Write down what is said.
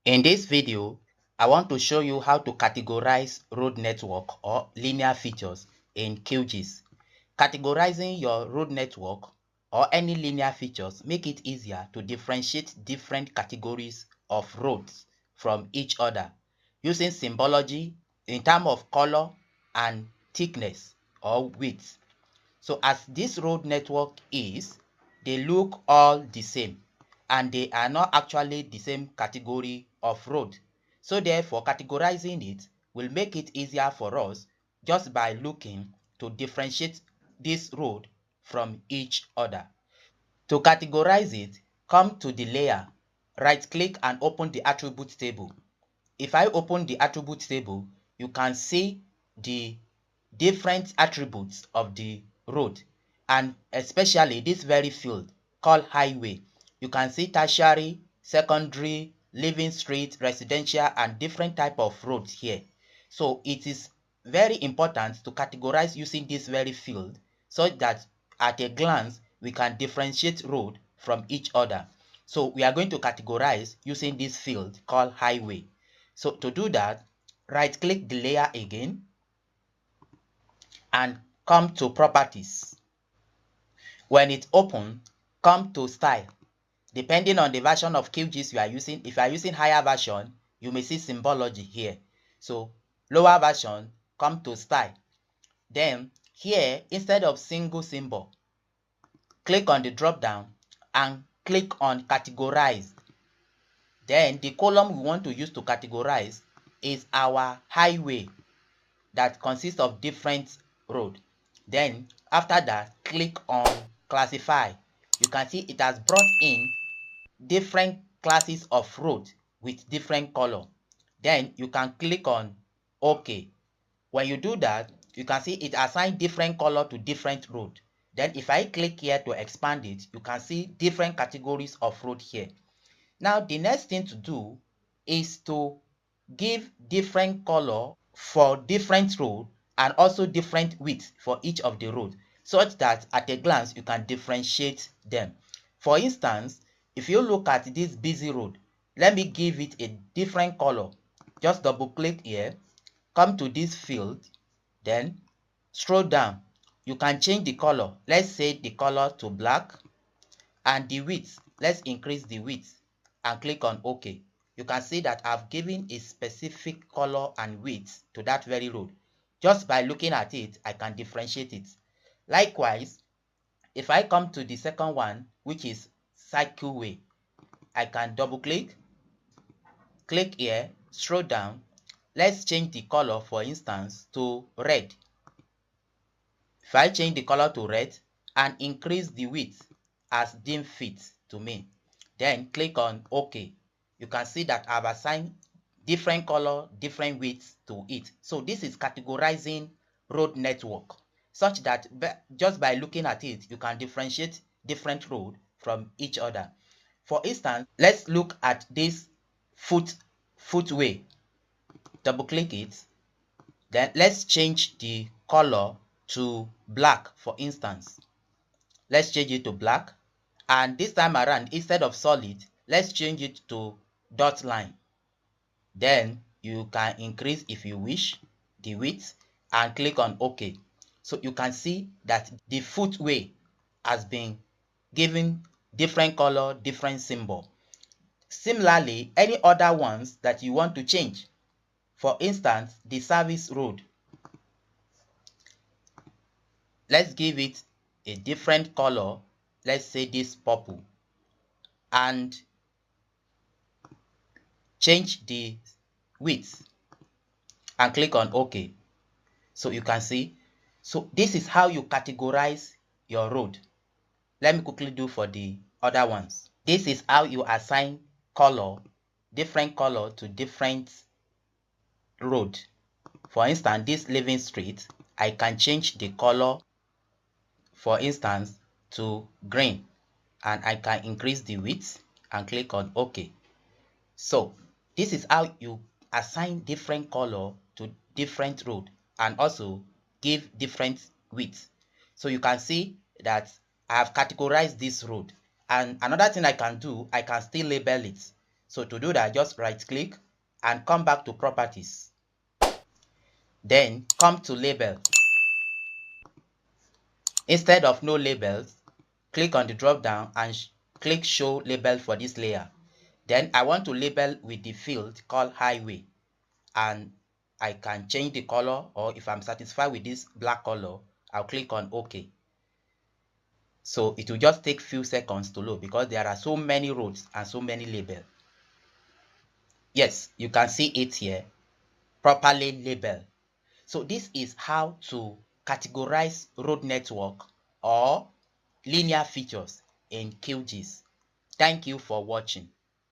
In this video, I want to show you how to categorize road network or linear features in QGIS. Categorizing your road network or any linear features make it easier to differentiate different categories of roads from each other using symbology in terms of color and thickness or width. So as this road network is, they look all the same and they are not actually the same category of road. So therefore, categorizing it will make it easier for us just by looking to differentiate this road from each other. To categorize it, come to the layer, right click and open the attribute table. If I open the attribute table, you can see the different attributes of the road, and especially this very field called highway. You can see tertiary, secondary, living street, residential, and different type of roads here. So it is very important to categorize using this very field so that at a glance we can differentiate road from each other. So we are going to categorize using this field called highway. So to do that, right click the layer again and come to properties. When it's open, come to style. Depending on the version of QGIS you are using, if you are using higher version, you may see symbology here. So lower version, come to style. Then here, instead of single symbol, click on the drop down and click on categorize. Then the column we want to use to categorize is our highway that consists of different road. Then after that, click on classify. You can see it has brought in different classes of road with different color. Then you can click on OK. When you do that, you can see it assigns different color to different road. Then if I click here to expand it, you can see different categories of road here. Now the next thing to do is to give different color for different road and also different width for each of the road, such that at a glance you can differentiate them. For instance, if you look at this busy road, let me give it a different color. Just double click here, come to this field, then scroll down. You can change the color. Let's say the color to black, and the width, let's increase the width and click on OK. You can see that I've given a specific color and width to that very road. Just by looking at it, I can differentiate it. Likewise, if I come to the second one, which is cycleway, I can double click here, scroll down. Let's change the color, for instance, to red. If I change the color to red and increase the width as deemed fit to me, then click on OK, you can see that I've assigned different color, different widths to it. So this is categorizing road network, such that just by looking at it, you can differentiate different road from each other. For instance, let's look at this footway. Double click it. Then let's change the color to black, for instance. Let's change it to black. And this time around, instead of solid, let's change it to dot line. Then you can increase, if you wish, the width and click on OK. So you can see that the footway has been given different color, different symbol. Similarly, any other ones that you want to change, for instance, the service road, let's give it a different color. Let's say this purple, and change the width and click on OK. So you can see, so this is how you categorize your road. Let me quickly do for the other ones. This is how you assign color, different color to different road. For instance, this living street, I can change the color, for instance, to green, and I can increase the width and click on OK. So this is how you assign different color to different road and also give different width. So you can see that I have categorized this road. And another thing I can do, I can still label it. So to do that, just right click and come back to properties. Then come to label. Instead of no labels, click on the drop down and click show label for this layer. Then I want to label with the field called highway, and I can change the color, or if I'm satisfied with this black color, I'll click on OK. So it will just take few seconds to load because there are so many roads and so many labels. Yes, you can see it here, properly labeled. So this is how to categorize road network or linear features in QGIS. Thank you for watching.